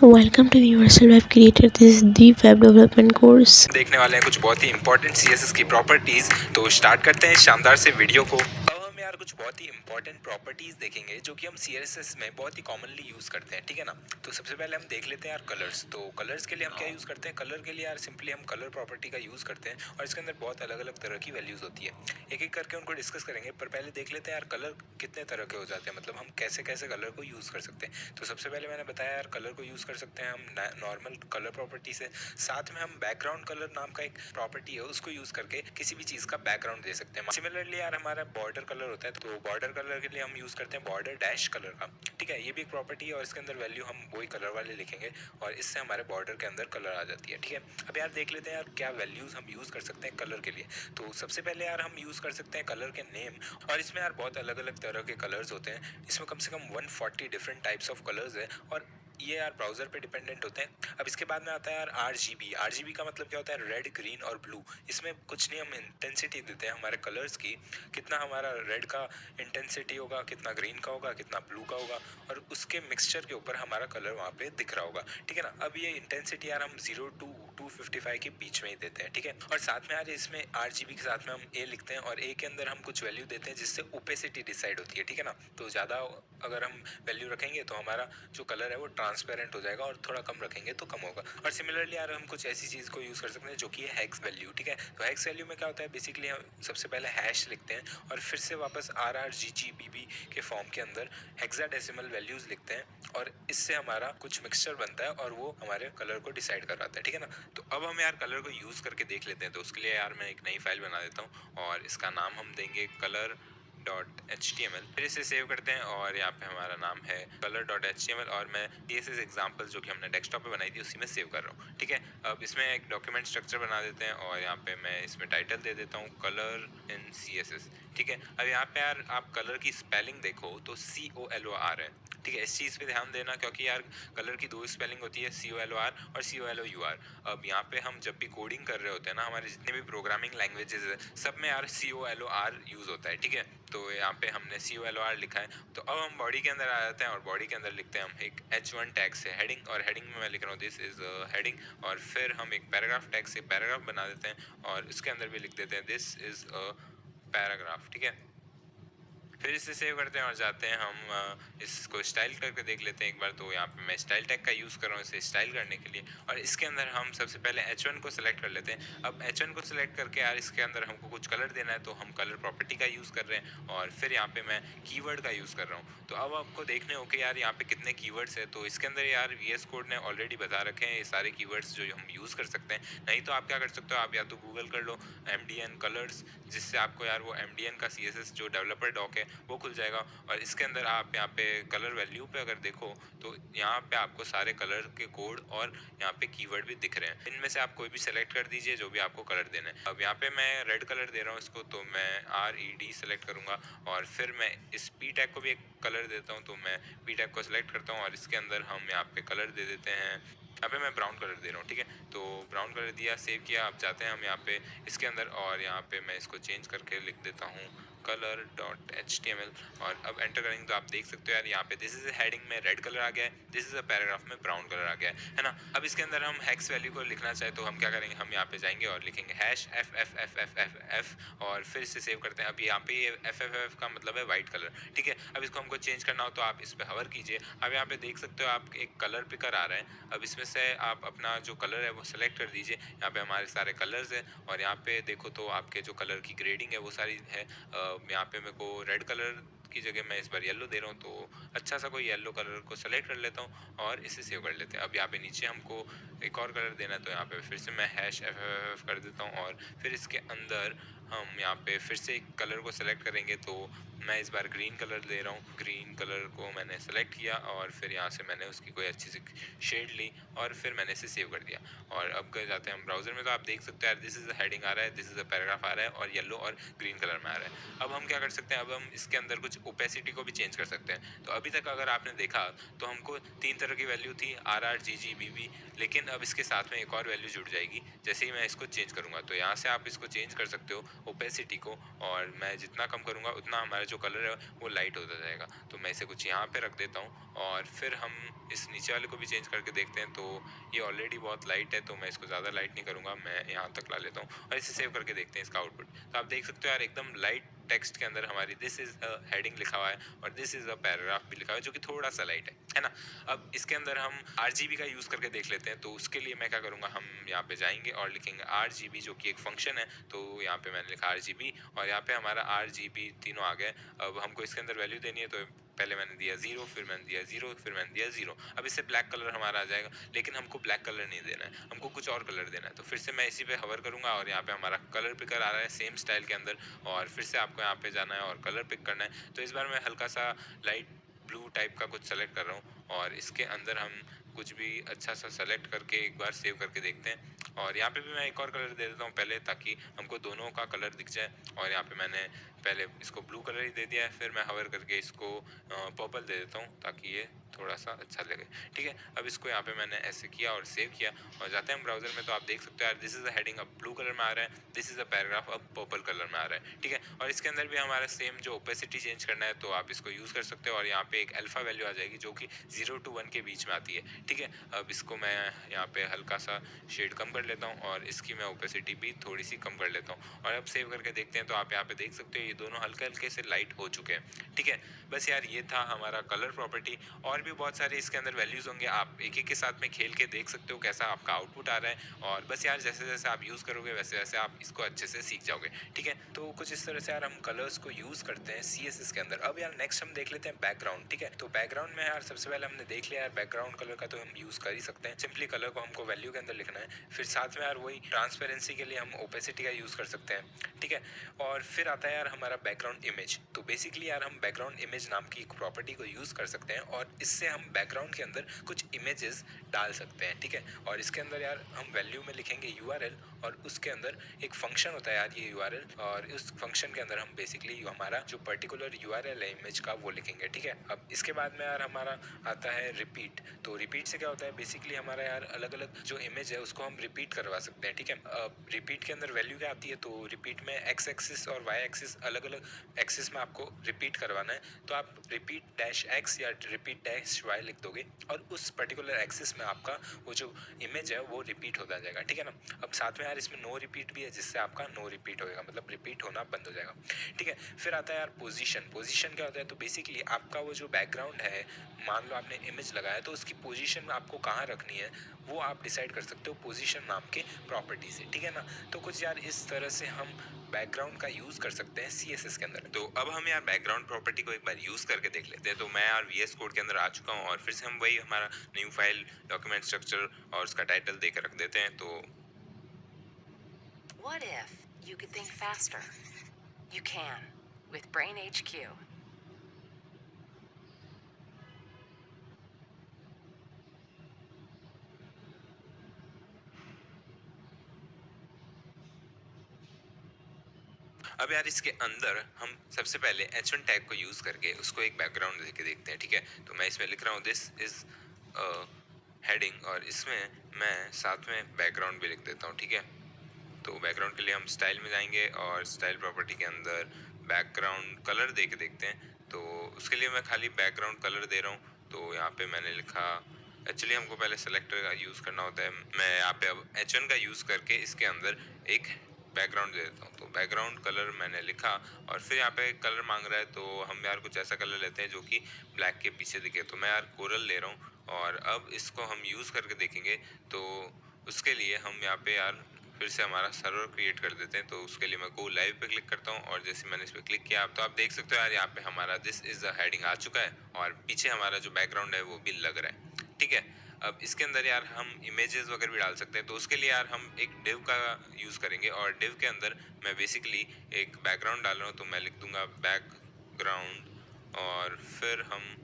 Welcome to Universal Web Creator. This is the web development course. देखने वाले हैं कुछ बहुत ही इंपॉर्टेंट सीएसएस की प्रॉपर्टीज। तो स्टार्ट करते हैं शानदार से वीडियो को। अब हम यार कुछ बहुत ही इंपॉर्टेंट प्रॉपर्टीज देखेंगे जो कि हम सीएसएस में बहुत ही कॉमनली यूज करते हैं, ठीक है ना। तो सबसे पहले हम देख लेते हैं यार कलर्स। तो कलर्स के लिए हम क्या यूज करते हैं? कलर के लिए यार सिंपली हम कलर प्रॉपर्टी का यूज करते हैं और इसके अंदर बहुत अलग अलग तरह की वैल्यूज होती है। एक एक करके उनको डिस्कस करेंगे, पर पहले देख लेते हैं यार कलर कितने तरह के हो जाते हैं, मतलब हम कैसे कैसे कलर को यूज कर सकते हैं। तो सबसे पहले मैंने बताया यार कलर को यूज कर सकते हैं हम नॉर्मल कलर प्रॉपर्टी से, साथ में हम बैकग्राउंड कलर नाम का एक प्रॉपर्टी है उसको यूज करके किसी भी चीज का बैकग्राउंड दे सकते हैं। सिमिलरली यार हमारा बॉर्डर कलर होता है, तो बॉर्डर कलर के लिए हम यूज करते हैं बॉर्डर डैश कलर का, ठीक है। ये भी एक प्रॉपर्टी है और इसके अंदर वैल्यू हम वही कलर वाले लिखेंगे और इससे हमारे बॉर्डर के अंदर कलर आ जाती है, ठीक है। अब यार देख लेते हैं यार क्या वैल्यूज हम यूज कर सकते हैं कलर के लिए। तो सबसे पहले यार हम यूज कर सकते हैं कलर के नेम, और इसमें यार बहुत अलग अलग तरह के कलर्स होते हैं। इसमें कम से कम 140 डिफरेंट टाइप्स ऑफ कलर्स है और ये यार ब्राउजर पे डिपेंडेंट होते हैं। अब इसके बाद में आता है यार आरजीबी का मतलब क्या होता है? रेड, ग्रीन और ब्लू। इसमें कुछ नहीं, हम इंटेंसिटी देते हैं हमारे कलर्स की, कितना हमारा रेड का इंटेंसिटी होगा, कितना ग्रीन का होगा, कितना ब्लू का होगा, और उसके मिक्सचर के ऊपर हमारा कलर वहाँ पे दिख रहा होगा, ठीक है ना। अब ये इंटेंसिटी यार हम 0 to 255 के बीच में ही देते हैं, ठीक है। और साथ में यार इसमें आरजीबी के साथ में हम ए लिखते हैं और ए के अंदर हम कुछ वैल्यू देते हैं जिससे ओपेसिटी डिसाइड होती है, ठीक है ना। तो ज़्यादा अगर हम वैल्यू रखेंगे तो हमारा जो कलर है वो ट्रांसपेरेंट हो जाएगा और थोड़ा कम रखेंगे तो कम होगा। और सिमिलरली यार हम कुछ ऐसी चीज़ को यूज़ कर सकते हैं जो कि है हेक्स वैल्यू, ठीक है। तो हेक्स वैल्यू में क्या होता है? बेसिकली हम सबसे पहले हैश लिखते हैं और फिर से वापस RRGGBB के फॉर्म के अंदर हेक्साडेसिमल वैल्यूज लिखते हैं और इससे हमारा कुछ मिक्सचर बनता है और वो हमारे कलर को डिसाइड कराता है, ठीक है ना। तो अब हम यार कलर को यूज़ करके देख लेते हैं। तो उसके लिए यार मैं एक नई फाइल बना देता हूँ और इसका नाम हम देंगे color.html। फिर इसे सेव करते हैं और यहाँ पे हमारा नाम है color.html और मैं CSS एग्जाम्पल जो कि हमने डेस्कटॉप पे बनाई थी उसी में सेव कर रहा हूँ, ठीक है। अब इसमें एक डॉक्यूमेंट स्ट्रक्चर बना देते हैं और यहाँ पे मैं इसमें टाइटल दे देता हूँ कलर इन CSS, ठीक है। अब यहाँ पे यार आप कलर की स्पेलिंग देखो तो COLOR है, ठीक है। इस चीज़ पे ध्यान देना क्योंकि यार कलर की दो स्पेलिंग होती है, COLOR और COLOUR। अब यहाँ पे हम जब भी कोडिंग कर रहे होते हैं ना, हमारे जितने भी प्रोग्रामिंग लैंग्वेजेस है सब में यार COLOR यूज़ होता है, ठीक है। तो यहाँ पे हमने COLOR लिखा है। तो अब हम बॉडी के अंदर आ जाते हैं और बॉडी के अंदर लिखते हैं हम एक H1 टैग से हेडिंग, और हेडिंग में मैं लिख रहा हूँ दिस इज हेडिंग, और फिर हम एक पैराग्राफ टैग से पैराग्राफ बना देते हैं और इसके अंदर भी लिख देते हैं दिस इज अ पैराग्राफ, ठीक है। फिर इसे सेव करते हैं और जाते हैं हम इसको स्टाइल करके देख लेते हैं एक बार। तो यहाँ पे मैं स्टाइल टैग का यूज़ कर रहा हूँ इसे स्टाइल करने के लिए, और इसके अंदर हम सबसे पहले H1 को सिलेक्ट कर लेते हैं। अब H1 को सिलेक्ट करके यार इसके अंदर हमको कुछ कलर देना है तो हम कलर प्रॉपर्टी का यूज़ कर रहे हैं और फिर यहाँ पे मैं कीवर्ड का यूज़ कर रहा हूँ। तो अब आपको देखने हो कि यार यहाँ पे कितने कीवर्ड्स है। तो इसके अंदर यार VS कोड ने ऑलरेडी बता रखे हैं ये सारे कीवर्ड्स जो हम यूज़ कर सकते हैं। नहीं तो आप क्या कर सकते हो, आप या तो गूगल कर लो MDN कलर्स, जिससे आपको यार वो MDN का CSS जो डेवलपर डॉक है वो खुल जाएगा। और इसके अंदर आप यहाँ पे कलर वैल्यू पे अगर देखो तो यहाँ पे आपको सारे कलर के कोड और यहाँ पे कीवर्ड भी दिख रहे हैं। इनमें से आप कोई भी सेलेक्ट कर दीजिए जो भी आपको कलर देना है। अब यहाँ पे मैं रेड कलर दे रहा हूँ इसको, तो मैं RED सेलेक्ट करूंगा और फिर मैं इस P टैग को भी एक कलर देता हूँ। तो मैं P टैग को सिलेक्ट करता हूँ और इसके अंदर हम यहाँ पे कलर दे देते हैं। यहाँ पे मैं ब्राउन कलर दे रहा हूँ, ठीक है। तो ब्राउन कलर दिया, सेव किया। अब जाते हैं हम यहाँ पे इसके अंदर और यहाँ पे मैं इसको चेंज करके लिख देता हूँ color.html और अब एंटर करेंगे तो आप देख सकते हो यार यहाँ पे दिस इज हेडिंग में रेड कलर आ गया है, दिस इज अ पैराग्राफ में ब्राउन कलर आ गया है ना। अब इसके अंदर हम हेक्स वैल्यू को लिखना चाहे तो हम क्या करेंगे, हम यहाँ पे जाएंगे और लिखेंगे #FFFFFF और फिर इसे सेव करते हैं। अब यहाँ पे ये FFF का मतलब है वाइट कलर, ठीक है। अब इसको हमको चेंज करना हो तो आप इस पे हवर कीजिए। अब यहाँ पे देख सकते हो आप एक कलर पिकर आ रहा है। अब इसमें से आप अपना जो कलर है वो सेलेक्ट कर दीजिए। यहाँ पे हमारे सारे कलर्स है और यहाँ पे देखो तो आपके जो कलर की ग्रेडिंग है वो सारी है। यहाँ पे मेरे को रेड कलर की जगह मैं इस बार येलो दे रहा हूँ, तो अच्छा सा कोई येलो कलर को सेलेक्ट कर लेता हूँ और इसे सेव कर लेते हैं। अब यहाँ पे नीचे हमको एक और कलर देना है तो यहाँ पे फिर से मैं #FFF कर देता हूँ और फिर इसके अंदर हम यहाँ पे फिर से एक कलर को सेलेक्ट करेंगे। तो मैं इस बार ग्रीन कलर दे रहा हूँ। ग्रीन कलर को मैंने सेलेक्ट किया और फिर यहाँ से मैंने उसकी कोई अच्छी सी शेड ली और फिर मैंने इसे सेव कर दिया। और अब गए जाते हैं हम ब्राउजर में तो आप देख सकते हैं दिस इज अ हेडिंग आ रहा है, दिस इज अ पैराग्राफ आ रहा है और येलो और ग्रीन कलर में आ रहा है। अब हम क्या कर सकते हैं, अब हम इसके अंदर कुछ ओपेसिटी को भी चेंज कर सकते हैं। तो अभी तक अगर आपने देखा तो हमको 3 तरह की वैल्यू थी RRGGBB, लेकिन अब इसके साथ में एक और वैल्यू जुड़ जाएगी जैसे ही मैं इसको चेंज करूंगा। तो यहाँ से आप इसको चेंज कर सकते हो ओपेसिटी को, और मैं जितना कम करूंगा उतना हमारा जो कलर है वो लाइट होता जाएगा। तो मैं इसे कुछ यहाँ पे रख देता हूँ और फिर हम इस नीचे वाले को भी चेंज करके देखते हैं। तो ये ऑलरेडी बहुत लाइट है तो मैं इसको ज़्यादा लाइट नहीं करूँगा, मैं यहाँ तक ला लेता हूँ और इसे सेव करके देखते हैं इसका आउटपुट। तो आप देख सकते हो यार एकदम लाइट टेक्स्ट के अंदर हमारी दिस इज़ अ हेडिंग लिखा हुआ है और दिस इज़ अ पैराग्राफ भी लिखा हुआ है, जो कि थोड़ा सा लाइट है ना। अब इसके अंदर हम RGB का यूज़ करके देख लेते हैं। तो उसके लिए मैं क्या करूँगा, हम यहाँ पे जाएंगे और लिखेंगे RGB, जो कि एक फंक्शन है। तो यहाँ पे मैंने लिखा RGB और यहाँ पे हमारा RGB तीनों आ गए। अब हमको इसके अंदर वैल्यू देनी है, तो पहले मैंने दिया 0, फिर मैंने दिया 0, फिर मैंने दिया 0। अब इससे ब्लैक कलर हमारा आ जाएगा, लेकिन हमको ब्लैक कलर नहीं देना है, हमको कुछ और कलर देना है। तो फिर से मैं इसी पे हवर करूँगा और यहाँ पे हमारा कलर पिकर आ रहा है सेम स्टाइल के अंदर, और फिर से आपको यहाँ पे जाना है और कलर पिक करना है। तो इस बार मैं हल्का सा लाइट ब्लू टाइप का कुछ सेलेक्ट कर रहा हूँ और इसके अंदर हम कुछ भी अच्छा सा सेलेक्ट करके एक बार सेव करके देखते हैं। और यहाँ पे भी मैं एक और कलर दे देता हूँ पहले, ताकि हमको दोनों का कलर दिख जाए। और यहाँ पे मैंने पहले इसको ब्लू कलर ही दे दिया है, फिर मैं हवर करके इसको पर्पल दे देता हूँ ताकि ये थोड़ा सा अच्छा लगे। ठीक है, अब इसको यहाँ पे मैंने ऐसे किया और सेव किया और जाते हैं हम ब्राउजर में। तो आप देख सकते हो यार दिस इज़ अ हेडिंग अब ब्लू कलर में आ रहा है, दिस इज़ अ पैराग्राफ अब पर्पल कलर में आ रहा है। ठीक है, और इसके अंदर भी हमारा सेम जो ओपेसिटी चेंज करना है, तो आप इसको यूज़ कर सकते हो और यहाँ पे एक अल्फा वैल्यू आ जाएगी जो कि 0 to 1 के बीच में आती है। ठीक है, अब इसको मैं यहाँ पे हल्का सा शेड कम कर लेता हूँ और इसकी मैं ओपेसिटी भी थोड़ी सी कम कर लेता हूँ और अब सेव करके देखते हैं। तो आप यहाँ पे देख सकते हो ये दोनों हल्के हल्के से लाइट हो चुके हैं। ठीक है, बस यार ये था हमारा कलर प्रॉपर्टी। और भी बहुत सारे इसके अंदर वैल्यूज़ होंगे, आप एक एक के साथ में खेल के देख सकते हो कैसा आपका आउटपुट आ रहा है। और बस यार जैसे जैसे आप यूज़ करोगे वैसे वैसे आप इसको अच्छे से सीख जाओगे। ठीक है, तो कुछ इस तरह से यार हम कलर्स को यूज़ करते हैं CSS के अंदर। अब यार नेक्स्ट हम देख लेते हैं बैकग्राउंड। ठीक है, तो बैकग्राउंड में यार सबसे पहले हमने देख लिया यार बैकग्राउंड कलर का, तो हम यूज़ कर ही सकते हैं। सिंपली कलर को हमको वैल्यू के अंदर लिखना है, फिर साथ में यार वही ट्रांसपेरेंसी के लिए हम ओपेसिटी का यूज़ कर सकते हैं। ठीक है, और फिर आता है यार हमारा बैकग्राउंड इमेज। तो बेसिकली यार हम बैकग्राउंड इमेज नाम की एक प्रॉपर्टी को यूज़ कर सकते हैं और इससे हम बैकग्राउंड के अंदर कुछ इमेजेस डाल सकते हैं। ठीक है, और इसके अंदर यार हम वैल्यू में लिखेंगे URL और उसके अंदर एक फंक्शन होता है यार ये URL, और उस फंक्शन के अंदर हम बेसिकली हमारा जो पर्टिकुलर URL है इमेज का वो लिखेंगे। ठीक है, अब इसके बाद में यार हमारा आता है रिपीट। तो रिपीट से क्या होता है, बेसिकली हमारा यार अलग अलग जो इमेज है उसको हम रिपीट करवा सकते हैं। ठीक है, अब रिपीट के अंदर वैल्यू क्या आती है, तो रिपीट में X एक्सिस और Y एक्सिस अलग अलग एक्सिस में आपको रिपीट करवाना है। तो आप रिपीट डैश X या रिपीट डैश Y लिख दोगे और उस पर्टिकुलर एक्सिस में आपका वो जो इमेज है वो रिपीट होता जाएगा। ठीक है ना, अब साथ में यार इसमें नो रिपीट भी है, जिससे आपका नो रिपीट होएगा, मतलब रिपीट होना बंद हो जाएगा। ठीक है, फिर आता है यार पोजीशन। पोजीशन क्या होता है, तो बेसिकली आपका वो जो बैकग्राउंड है, मान लो आपने इमेज लगाया तो उसकी पोजीशन आपको कहाँ रखनी है वो आप डिसाइड कर सकते हो पोजीशन नाम के प्रॉपर्टी से। ठीक है ना, तो कुछ यार इस तरह से हम बैकग्राउंड का यूज़ कर सकते हैं CSS के अंदर। तो अब हम यार बैकग्राउंड प्रॉपर्टी को एक बार यूज़ करके देख लेते हैं। तो मैं यार VS कोड के अंदर आ चुका हूँ और फिर से हम वही हमारा न्यू फाइल डॉक्यूमेंट स्ट्रक्चर और उसका टाइटल देकर रख देते हैं। तो What if you could think faster? You can with Brain HQ. अब यार इसके अंदर हम सबसे पहले H1 टैग को यूज़ करके उसको एक बैकग्राउंड देके देखते हैं। ठीक है, तो मैं इसमें लिख रहा हूँ दिस इज़ हेडिंग और इसमें मैं साथ में बैकग्राउंड भी लिख देता हूँ। ठीक है, तो बैकग्राउंड के लिए हम स्टाइल में जाएंगे और स्टाइल प्रॉपर्टी के अंदर बैकग्राउंड कलर दे के देखते हैं। तो उसके लिए मैं खाली बैकग्राउंड कलर दे रहा हूँ। तो यहाँ पे मैंने लिखा, एक्चुअली हमको पहले सेलेक्टर का यूज़ करना होता है। मैं यहाँ पे अब H1 का यूज़ करके इसके अंदर एक बैकग्राउंड दे देता हूँ। तो बैकग्राउंड कलर मैंने लिखा और फिर यहाँ पे कलर मांग रहा है, तो हम यार कुछ ऐसा कलर लेते हैं जो कि ब्लैक के पीछे दिखे। तो मैं यार कोरल ले रहा हूँ और अब इसको हम यूज़ करके देखेंगे। तो उसके लिए हम यहाँ पे यार फिर से हमारा सर्वर क्रिएट कर देते हैं। तो उसके लिए मैं गो लाइव पे क्लिक करता हूँ और जैसे मैंने इस पर क्लिक किया तो आप देख सकते हो यार यहाँ पे हमारा दिस इज़ द हेडिंग आ चुका है और पीछे हमारा जो बैकग्राउंड है वो भी लग रहा है। ठीक है, अब इसके अंदर यार हम इमेजेस वगैरह भी डाल सकते हैं। तो उसके लिए यार हम एक डिव का यूज़ करेंगे और डिव के अंदर मैं बेसिकली एक बैकग्राउंड डाल रहा हूँ। तो मैं लिख दूंगा बैकग्राउंड और फिर हम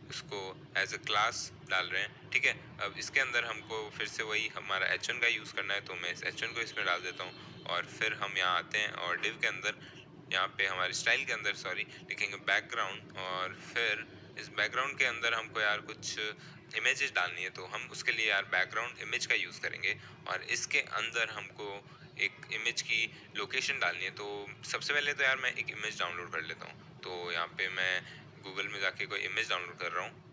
उसको एज अ क्लास डाल रहे हैं। ठीक है, अब इसके अंदर हमको फिर से वही हमारा H1 का यूज़ करना है। तो मैं इस H1 को इसमें डाल देता हूँ और फिर हम यहाँ आते हैं और डिव के अंदर यहाँ पे हमारे स्टाइल के अंदर लिखेंगे बैकग्राउंड और फिर इस बैकग्राउंड के अंदर हमको यार कुछ इमेजेस डालनी है। तो हम उसके लिए यार बैकग्राउंड इमेज का यूज़ करेंगे और इसके अंदर हमको एक इमेज की लोकेशन डालनी है। तो सबसे पहले तो यार मैं एक इमेज डाउनलोड कर लेता हूँ। तो यहाँ पे मैं गूगल में जाके कोई इमेज डाउनलोड कर रहा हूँ।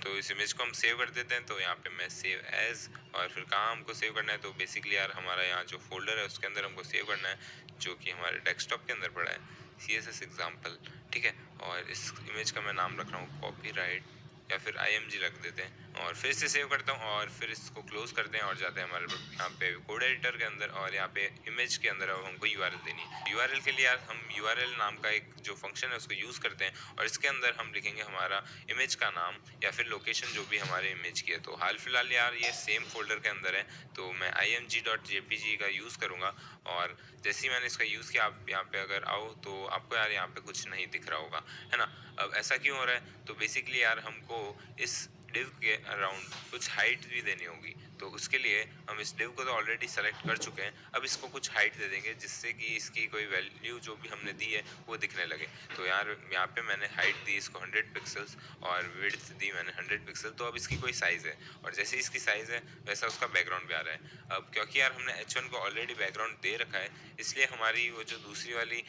तो इस इमेज को हम सेव कर देते हैं। तो यहाँ पे मैं सेव एज, और फिर कहाँ हमको सेव करना है, तो बेसिकली यार हमारा यहाँ जो फोल्डर है उसके अंदर हमको सेव करना है, जो कि हमारे डेस्कटॉप के अंदर पड़ा है, CSS एग्जाम्पल, ठीक है। और इस इमेज का मैं नाम रख रहा हूँ कॉपीराइट, या फिर IMG रख देते हैं, और फिर से सेव करता हूँ, और फिर इसको क्लोज करते हैं और जाते हैं हमारे यहाँ पे कोड एडिटर के अंदर, और यहाँ पे इमेज के अंदर अब हमको URL देनी है। URL के लिए यार हम URL नाम का एक जो फंक्शन है उसको यूज़ करते हैं, और इसके अंदर हम लिखेंगे हमारा इमेज का नाम या फिर लोकेशन जो भी हमारे इमेज की है। तो हाल फिलहाल यार ये सेम फोल्डर के अंदर है, तो मैं img.jpg का यूज़ करूँगा, और जैसे ही मैंने इसका यूज़ किया, आप यहाँ पे अगर आओ तो आपको यार यहाँ पे कुछ नहीं दिख रहा होगा, है ना। अब ऐसा क्यों हो रहा है, तो बेसिकली यार हमको इस डिव के अराउंड कुछ हाइट भी देनी होगी। तो उसके लिए हम इस डिव को तो ऑलरेडी सेलेक्ट कर चुके हैं, अब इसको कुछ हाइट दे देंगे जिससे कि इसकी कोई वैल्यू जो भी हमने दी है वो दिखने लगे। तो यार यहाँ पे मैंने हाइट दी इसको 100 पिक्सल्स, और विड्थ दी मैंने 100 पिक्सल। तो अब इसकी कोई साइज़ है, और जैसे इसकी साइज़ है वैसा उसका बैकग्राउंड भी आ रहा है। अब क्योंकि यार हमने H1 को ऑलरेडी बैकग्राउंड दे रखा है, इसलिए हमारी वो जो दूसरी वाली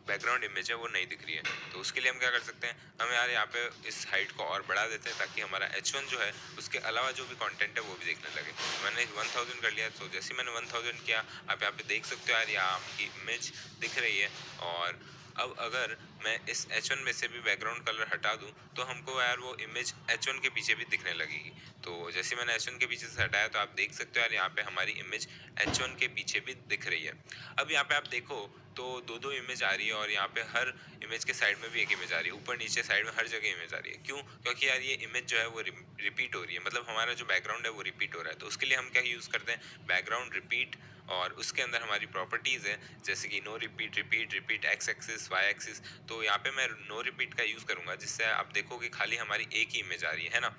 बैकग्राउंड इमेज है वो नहीं दिख रही है। तो उसके लिए हम क्या कर सकते हैं, हम यार यहाँ पे इस हाइट को और बढ़ा देते हैं, ताकि हमारा H1 जो है उसके अलावा जो भी कंटेंट है वो भी दिखने लगे। मैंने 1000 कर लिया, तो जैसे मैंने 1000 किया, आप यहाँ पे देख सकते हो यार यहाँ आपकी इमेज दिख रही है। और अब अगर मैं इस H1 में से भी बैकग्राउंड कलर हटा दूं, तो हमको यार वो इमेज H1 के पीछे भी दिखने लगेगी। तो जैसे मैंने H1 के पीछे से हटाया, तो आप देख सकते हो यार यहाँ पे हमारी इमेज H1 के पीछे भी दिख रही है। अब यहाँ पे आप देखो तो दो इमेज आ रही है, और यहाँ पे हर इमेज के साइड में भी एक इमेज आ रही है, ऊपर नीचे साइड में हर जगह इमेज आ रही है। क्यों? क्योंकि यार ये इमेज जो है वो रिपीट हो रही है, मतलब हमारा जो बैकग्राउंड है वो रिपीट हो रहा है। तो उसके लिए हम क्या यूज़ करते हैं, बैकग्राउंड रिपीट, और उसके अंदर हमारी प्रॉपर्टीज़ है जैसे कि no repeat, repeat, repeat, X axis, Y axis. तो यहाँ पे मैं नो रिपीट का यूज़ करूँगा, जिससे आप देखो कि खाली हमारी एक ही इमेज आ रही है ना।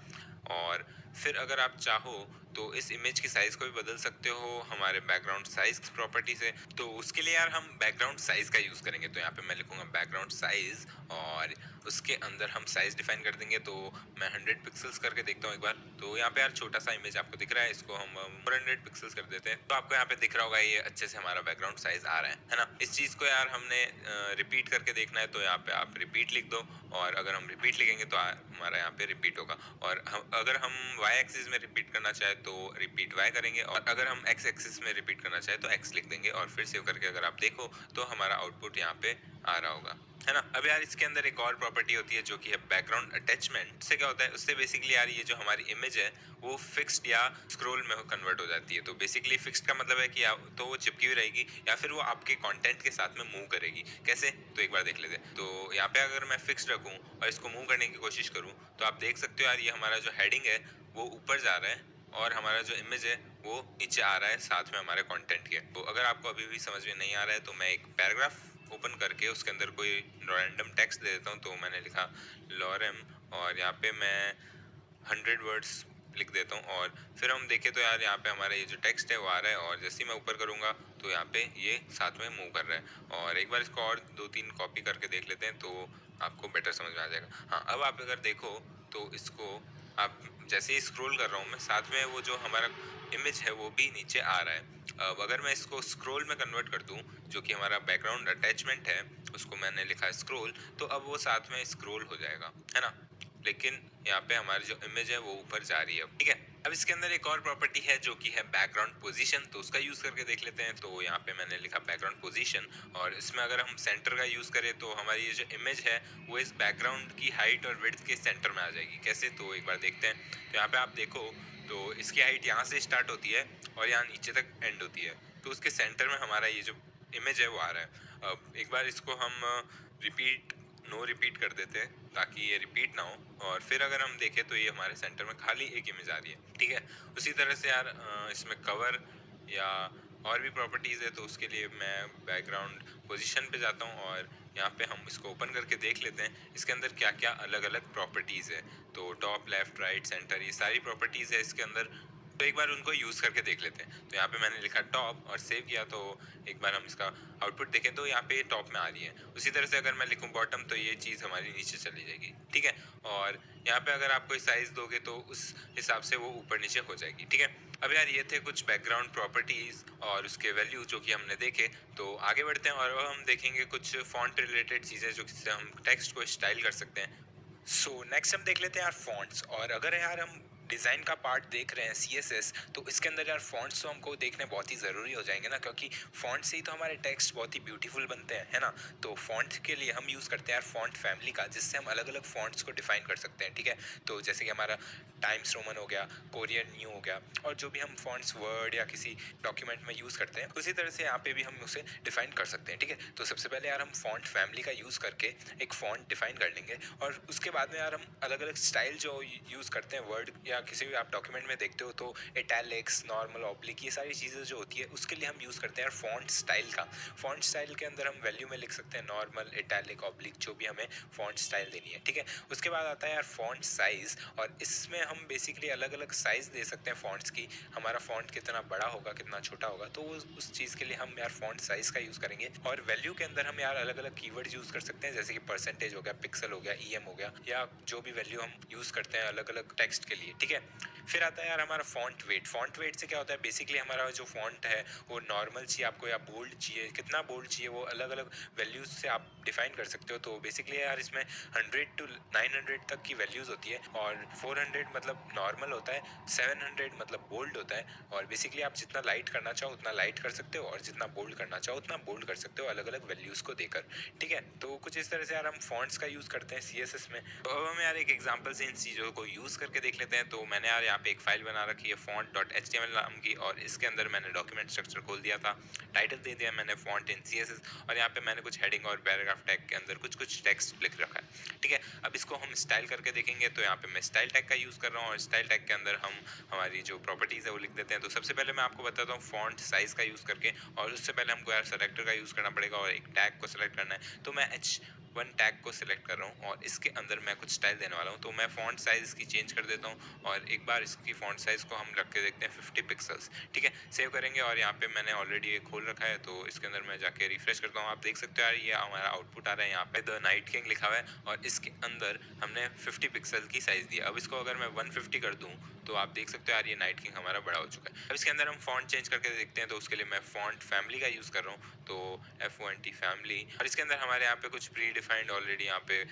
और फिर अगर आप चाहो तो इस इमेज की साइज़ को भी बदल सकते हो हमारे बैकग्राउंड साइज प्रॉपर्टी से। तो उसके लिए यार हम बैकग्राउंड साइज़ का यूज़ करेंगे। तो यहाँ पे मैं लिखूँगा बैकग्राउंड साइज़, और उसके अंदर हम साइज़ डिफाइन कर देंगे। तो मैं 100 पिक्सल्स करके देखता हूँ एक बार। तो यहाँ पे यार छोटा सा इमेज आपको दिख रहा है, इसको हम 400 पिक्सल्स कर देते हैं। तो आपको यहाँ पे दिख रहा होगा ये अच्छे से हमारा बैकग्राउंड साइज़ आ रहा है ना। इस चीज़ को यार हमने रिपीट करके देखना है, तो यहाँ पे आप रिपीट लिख दो, और अगर हम रिपीट लिखेंगे तो हमारा यहाँ पे रिपीट होगा। और अगर हम वाई एक्सिस में रिपीट करना चाहे तो रिपीट वाई करेंगे, और अगर हम एक्स एक्सिस में रिपीट करना चाहे तो एक्स लिख देंगे, और फिर सेव करके अगर आप देखो तो हमारा आउटपुट यहाँ पे आ रहा होगा, है ना। अब यार इसके अंदर एक और प्रॉपर्टी होती है जो कि है बैकग्राउंड अटैचमेंट। इससे क्या होता है, उससे बेसिकली यार ये जो हमारी इमेज है वो फिक्स्ड या स्क्रोल में कन्वर्ट हो जाती है। तो बेसिकली फिक्स्ड का मतलब है कि तो वो चिपकी हुई रहेगी, या फिर वो आपके कंटेंट के साथ में मूव करेगी। कैसे? तो एक बार देख लेते हैं। तो यहाँ पे अगर मैं फिक्स्ड रखूँ और इसको मूव करने की कोशिश करूँ, तो आप देख सकते हो यार ये हमारा जो हेडिंग है वो ऊपर जा रहा है, और हमारा जो इमेज है वो नीचे आ रहा है साथ में हमारे कंटेंट के। तो अगर आपको अभी भी समझ में नहीं आ रहा है, तो मैं एक पैराग्राफ ओपन करके उसके अंदर कोई रैंडम टेक्स्ट दे देता हूँ। तो मैंने लिखा लॉरेम, और यहाँ पे मैं 100 वर्ड्स लिख देता हूँ, और फिर हम देखें तो यार यहाँ पे हमारा ये जो टेक्स्ट है वो आ रहा है, और जैसे ही मैं ऊपर करूँगा तो यहाँ पे ये साथ में मूव कर रहा है। और एक बार इसको और 2-3 कॉपी करके देख लेते हैं, तो आपको बेटर समझ में आ जाएगा। हाँ, अब आप अगर देखो तो इसको आप जैसे ही स्क्रॉल कर रहा हूँ मैं, साथ में वो जो हमारा इमेज है वो भी नीचे आ रहा है। अब अगर मैं इसको स्क्रॉल में कन्वर्ट कर दूँ, जो कि हमारा बैकग्राउंड अटैचमेंट है, उसको मैंने लिखा है स्क्रॉल, तो अब वो साथ में स्क्रॉल हो जाएगा, है ना। लेकिन यहाँ पे हमारी जो इमेज है वो ऊपर जा रही है, ठीक है। अब इसके अंदर एक और प्रॉपर्टी है जो कि है बैकग्राउंड पोजीशन। तो उसका यूज करके देख लेते हैं। तो यहाँ पे मैंने लिखा बैकग्राउंड पोजीशन, और इसमें अगर हम सेंटर का यूज करें तो हमारी ये जो इमेज है वो इस बैकग्राउंड की हाइट और विड्थ के सेंटर में आ जाएगी। कैसे? तो एक बार देखते हैं। तो यहाँ पे आप देखो तो इसकी हाइट यहाँ से स्टार्ट होती है और यहाँ नीचे तक एंड होती है। तो उसके सेंटर में हमारा ये जो इमेज है वो आ रहा है। अब एक बार इसको हम रिपीट नो रिपीट कर देते हैं ताकि ये रिपीट ना हो, और फिर अगर हम देखें तो ये हमारे सेंटर में खाली एक इमेज आ रही है, ठीक है। उसी तरह से यार इसमें कवर या और भी प्रॉपर्टीज़ है, तो उसके लिए मैं बैकग्राउंड पोजीशन पे जाता हूँ, और यहाँ पे हम इसको ओपन करके देख लेते हैं इसके अंदर क्या क्या अलग अलग प्रॉपर्टीज़ है। तो टॉप, लेफ्ट, राइट, सेंटर, ये सारी प्रॉपर्टीज़ है इसके अंदर। तो एक बार उनको यूज़ करके देख लेते हैं। तो यहाँ पे मैंने लिखा टॉप और सेव किया, तो एक बार हम इसका आउटपुट देखें तो यहाँ पे टॉप में आ रही है। उसी तरह से अगर मैं लिखूँ बॉटम तो ये चीज़ हमारी नीचे चली जाएगी, ठीक है। और यहाँ पे अगर आप कोई साइज़ दोगे तो उस हिसाब से वो ऊपर नीचे हो जाएगी, ठीक है। अब यार ये थे कुछ बैकग्राउंड प्रॉपर्टीज़ और उसके वैल्यू जो कि हमने देखे। तो आगे बढ़ते हैं और अब हम देखेंगे कुछ फॉन्ट रिलेटेड चीज़ें जो जिससे हम टेक्स्ट को स्टाइल कर सकते हैं। सो नेक्स्ट हम देख लेते हैं यार फॉन्ट्स। और अगर यार हम डिज़ाइन का पार्ट देख रहे हैं CSS, तो इसके अंदर यार फॉन्ट्स तो हमको देखने बहुत ही ज़रूरी हो जाएंगे ना, क्योंकि फॉन्ट से ही तो हमारे टेक्स्ट बहुत ही ब्यूटीफुल बनते हैं, है ना। तो फॉन्ट के लिए हम यूज़ करते हैं यार फॉन्ट फैमिली का, जिससे हम अलग अलग फॉन्ट्स को डिफाइन कर सकते हैं, ठीक है। तो जैसे कि हमारा टाइम्स रोमन हो गया, कोरियर न्यू हो गया, और जो भी हम फॉन्ट्स वर्ड या किसी डॉक्यूमेंट में यूज़ करते हैं उसी तरह से यहाँ पे भी हम उसे डिफाइन कर सकते हैं, ठीक है। तो सबसे पहले यार हम फॉन्ट फैमिली का यूज़ करके एक फॉन्ट डिफाइन कर लेंगे, और उसके बाद में यार हम अलग अलग स्टाइल जो यूज़ करते हैं वर्ड या किसी भी आप डॉक्यूमेंट में देखते हो, तो इटैलिक्स, नॉर्मल, ऑब्लिक, ये सारी चीज़ें जो होती है उसके लिए हम यूज़ करते हैं यार फॉन्ट स्टाइल का। फॉन्ट स्टाइल के अंदर हम वैल्यू में लिख सकते हैं नॉर्मल, इटैलिक, ऑब्लिक, जो भी हमें फॉन्ट स्टाइल देनी है, ठीक है। उसके बाद आता है यार फॉन्ट साइज़, और इसमें हम बेसिकली अलग अलग साइज़ दे सकते हैं फॉन्ट्स की। हमारा फॉन्ट कितना बड़ा होगा, कितना छोटा होगा, तो उस चीज़ के लिए हम यार फॉन्ट साइज़ का यूज़ करेंगे। और वैल्यू के अंदर हम यार अलग अलग कीवर्ड यूज़ कर सकते हैं, जैसे कि परसेंटेज हो गया, पिक्सल हो गया, EM हो गया, या जो भी वैल्यू हम यूज़ करते हैं अलग अलग टेक्स्ट के लिए, ठीक है। फिर आता है यार हमारा फॉन्ट वेट। फॉन्ट वेट से क्या होता है, बेसिकली हमारा जो फॉन्ट है वो नॉर्मल चाहिए आपको या बोल्ड चाहिए, कितना बोल्ड चाहिए वो अलग अलग वैल्यूज से आप डिफाइन कर सकते हो। तो बेसिकली यार इसमें 100 to 900 तक की वैल्यूज होती है, और 400 मतलब नॉर्मल होता है, 700 मतलब बोल्ड होता है। और बेसिकली आप जितना लाइट करना चाहो उतना लाइट कर सकते हो, और जितना बोल्ड करना चाहो उतना बोल्ड कर सकते हो, अलग अलग वैल्यूज को देकर, ठीक है। तो कुछ इस तरह से यार हम फॉन्ट्स का यूज़ करते हैं CSS में। तो अब हम यार एक एग्जांपल से इन चीज़ों को यूज़ करके देख लेते हैं। तो मैंने यार यहाँ पे एक फाइल बना रखी है font.html नाम की, और इसके अंदर मैंने डॉक्यूमेंट स्ट्रक्चर खोल दिया था, टाइटल दे दिया मैंने फॉन्ट इन CSS, और यहाँ पे मैंने कुछ हेडिंग और पैराग्राफ टैग के अंदर कुछ कुछ टेक्स्ट लिख रखा है, ठीक है। अब इसको हम स्टाइल करके देखेंगे, तो यहाँ पे मैं स्टाइल टैग का यूज़ कर रहा हूँ, और स्टाइल टैग के अंदर हम हमारी जो प्रॉपर्टीज़ है वो लिख देते हैं। तो सबसे पहले मैं आपको बताता हूँ फॉन्ट साइज़ का यूज़ करके, और उससे पहले हमको यार सेलेक्टर का यूज़ करना पड़ेगा और एक टैग को सेलेक्ट करना है। तो मैं H1 टैग को सिलेक्ट कर रहा हूँ, और इसके अंदर मैं कुछ स्टाइल देने वाला हूँ। तो मैं फॉन्ट साइज़ इसकी चेंज कर देता हूँ, और एक बार इसकी फॉन्ट साइज़ को हम रख के देखते हैं 50 पिक्सल्स, ठीक है। सेव करेंगे, और यहाँ पे मैंने ऑलरेडी ये खोल रखा है, तो इसके अंदर मैं जाके रिफ्रेश करता हूँ। आप देख सकते हो यार ये हमारा आउटपुट आ रहा है, यहाँ पे द नाइट किंग लिखा हुआ है, और इसके अंदर हमने 50 पिक्सल की साइज़ दिया। अब इसको अगर मैं 150 कर दूँ तो आप देख सकते हो यार ये नाइट किंग हमारा बड़ा हो चुका है। अब इसके अंदर हम फॉन्ट चेंज करके देखते हैं, तो उसके लिए मैं फॉन्ट फैमिली का यूज़ कर रहा हूँ, तो F1T फैमिली, और इसके अंदर हमारे यहाँ पे कुछ प्री डिफाइंड ऑलरेडी यहाँ पे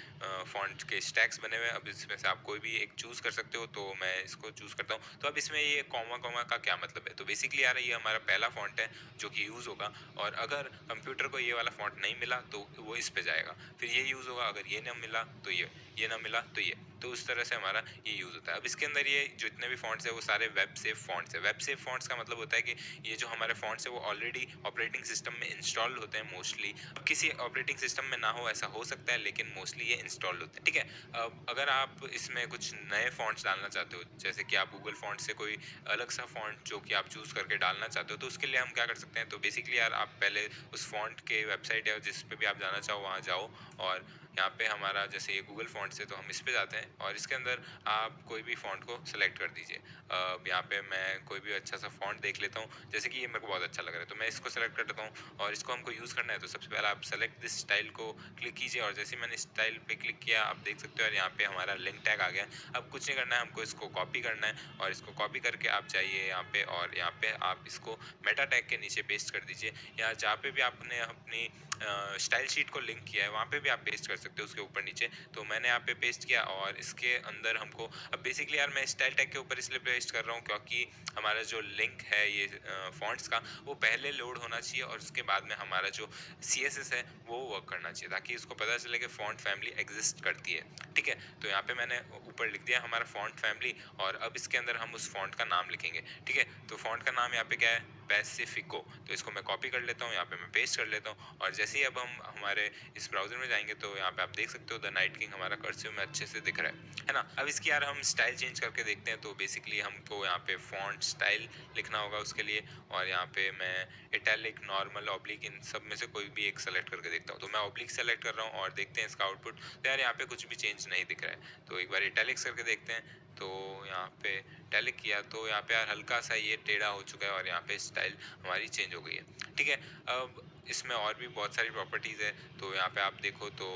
फॉन्ट के स्टैक्स बने हुए हैं। अब इसमें से आप कोई भी एक चूज़ कर सकते हो, तो मैं इसको चूज़ करता हूँ। तो अब इसमें ये कॉमा कॉमा का क्या मतलब है, तो बेसिकली यार ये हमारा पहला फॉन्ट है जो कि यूज़ होगा, और अगर कंप्यूटर को ये वाला फॉन्ट नहीं मिला तो वो इस पे जाएगा, फिर ये यूज़ होगा, अगर ये ना मिला तो ये ना मिला तो ये, तो उस तरह से हमारा ये यूज़ होता है। अब इसके अंदर ये जितने भी फॉन्ट्स है वो सारे वेब सेफ फॉन्ट्स है। वेब सेफ फॉन्ट्स का मतलब होता है कि ये जो हमारे फॉन्ट्स है वो ऑलरेडी ऑपरेटिंग सिस्टम में इंस्टॉल होते हैं मोस्टली। अब किसी ऑपरेटिंग सिस्टम में ना हो ऐसा हो सकता है, लेकिन मोस्टली ये इंस्टॉल होते हैं, ठीक है। अब अगर आप इसमें कुछ नए फॉन्ट्स डालना चाहते हो, जैसे कि आप गूगल फॉन्ट से कोई अलग सा फॉन्ट जो कि आप चूज़ करके डालना चाहते हो, तो उसके लिए हम क्या कर सकते हैं, तो बेसिकली यार आप पहले उस फॉन्ट के वेबसाइट या जिस पे भी आप जाना चाहो वहाँ जाओ, और यहाँ पे हमारा जैसे ये गूगल फॉन्ट से, तो हम इस पे जाते हैं, और इसके अंदर आप कोई भी फॉन्ट को सेलेक्ट कर दीजिए। अब यहाँ पे मैं कोई भी अच्छा सा फॉन्ट देख लेता हूँ, जैसे कि ये मेरे को बहुत अच्छा लग रहा है, तो मैं इसको सेलेक्ट कर लेता हूँ, और इसको हमको यूज़ करना है। तो सबसे पहले आप सेलेक्ट दिस स्टाइल को क्लिक कीजिए, और जैसे मैंने स्टाइल पे क्लिक किया, आप देख सकते हो यार यहाँ पे हमारा लिंक टैग आ गया। अब कुछ नहीं करना है, हमको इसको कॉपी करना है, और इसको कॉपी करके आप जाइए यहाँ पे, और यहाँ पे आप इसको मेटा टैग के नीचे पेस्ट कर दीजिए, या जहाँ पे भी आपने अपनी स्टाइल शीट को लिंक किया है वहाँ पे भी आप पेस्ट कर सकते हो उसके ऊपर नीचे। तो मैंने यहाँ पे पेस्ट किया, और इसके अंदर हमको अब बेसिकली यार मैं स्टाइल टैग के ऊपर इसलिए पेस्ट कर रहा हूँ क्योंकि हमारा जो लिंक है ये फॉन्ट्स का वो पहले लोड होना चाहिए, और उसके बाद में हमारा जो CSS है वो वर्क करना चाहिए, ताकि इसको पता चले कि फॉन्ट फैमिली एग्जिस्ट करती है, ठीक है। तो यहाँ पे मैंने ऊपर लिख दिया हमारा फॉन्ट फैमिली, और अब इसके अंदर हम उस फॉन्ट का नाम लिखेंगे, ठीक है। तो फॉन्ट का नाम यहाँ पे क्या है, पैसिफिको। तो इसको मैं कॉपी कर लेता हूँ, यहाँ पे मैं पेस्ट कर लेता हूँ, और जैसे ही अब हम हमारे इस ब्राउजर में जाएंगे तो यहाँ पे आप देख सकते हो द नाइट किंग हमारा कर्सिव में अच्छे से दिख रहा है ना। अब इसकी यार हम स्टाइल चेंज करके देखते हैं। तो बेसिकली हमको यहाँ पे फॉन्ट स्टाइल लिखना होगा उसके लिए, और यहाँ पे मैं इटैलिक, नॉर्मल, ऑब्लिक, इन सब में से कोई भी एक सेलेक्ट करके देखता हूँ। तो मैं ऑब्लिक सेलेक्ट कर रहा हूँ, और देखते हैं इसका आउटपुट। तो यार यहाँ पे कुछ भी चेंज नहीं दिख रहा है, तो एक बार इटैलिक्स करके देखते हैं। तो यहाँ पे डेलिक किया तो यहाँ पे यार हल्का सा ये टेढ़ा हो चुका है और यहाँ पे स्टाइल हमारी चेंज हो गई है। ठीक है, अब इसमें और भी बहुत सारी प्रॉपर्टीज़ है। तो यहाँ पे आप देखो तो